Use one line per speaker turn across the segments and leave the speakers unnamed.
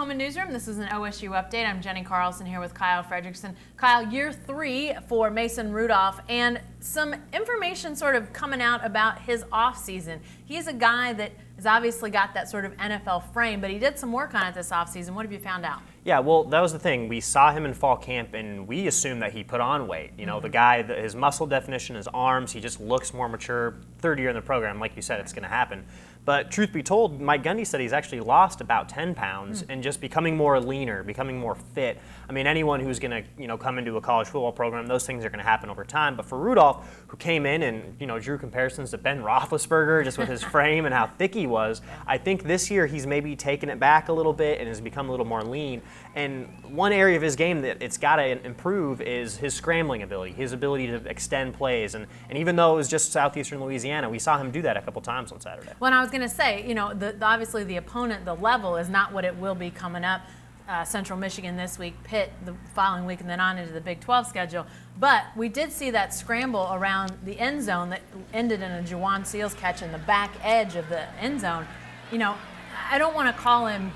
Oklahoman Newsroom. This is an OSU update. I'm Jenni Carlson here with Kyle Fredrickson. Kyle, year 3 for Mason Rudolph, and some information sort of coming out about his offseason. He's a guy that has obviously got that sort of NFL frame, but he did some work on it this offseason. What have you found out?
Yeah, well, that was the thing. We saw him in fall camp, and we assumed that he put on weight. You know, the guy, his muscle definition, his arms, he just looks more mature. Third year in the program, like you said, it's going to happen. But truth be told, Mike Gundy said he's actually lost about 10 pounds and just becoming more leaner, becoming more fit. I mean, anyone who's going to, come into a college football program, those things are going to happen over time. But for Rudolph, who came in and, drew comparisons to Ben Roethlisberger just with his frame and how thick he was, I think this year he's maybe taken it back a little bit and has become a little more lean. And one area of his game that it's got to improve is his scrambling ability, his ability to extend plays. And even though it was just Southeastern Louisiana, we saw him do that a couple times on Saturday.
Well, I was going to say, obviously the opponent, the level is not what it will be coming up. Central Michigan this week, Pitt the following week, and then on into the Big 12 schedule. But we did see that scramble around the end zone that ended in a Juwan Seals catch in the back edge of the end zone. I don't want to call him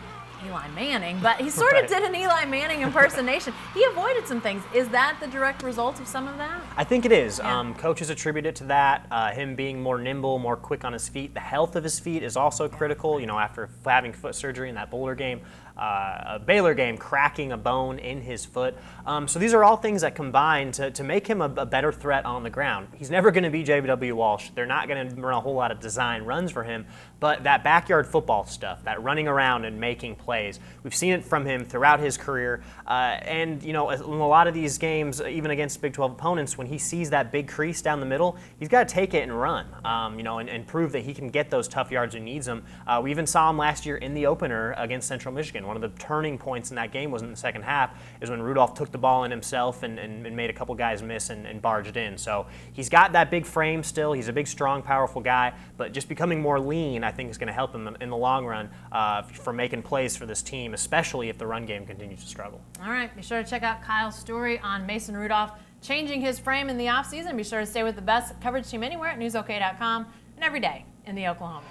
Eli Manning, but he sort of did an Eli Manning impersonation. He avoided some things. Is that the direct result of some of that?
I think it is.
Yeah.
Coaches attribute it to that, him being more nimble, more quick on his feet. The health of his feet is also critical, after having foot surgery in that Boulder game. A Baylor game, cracking a bone in his foot. So these are all things that combine to make him a better threat on the ground. He's never going to be J.W. Walsh. They're not going to run a whole lot of design runs for him, but that backyard football stuff, that running around and making plays, we've seen it from him throughout his career. And in a lot of these games, even against Big 12 opponents, when he sees that big crease down the middle, he's got to take it and run, and prove that he can get those tough yards when he needs them. We even saw him last year in the opener against Central Michigan. One of the turning points in that game was in the second half is when Rudolph took the ball in himself and made a couple guys miss and barged in. So he's got that big frame still. He's a big, strong, powerful guy, but just becoming more lean, I think, is going to help him in the long run for making plays for this team, especially if the run game continues to struggle. All
right, be sure to check out Kyle's story on Mason Rudolph changing his frame in the offseason. Be sure to stay with the best coverage team anywhere at newsok.com and every day in the Oklahoman.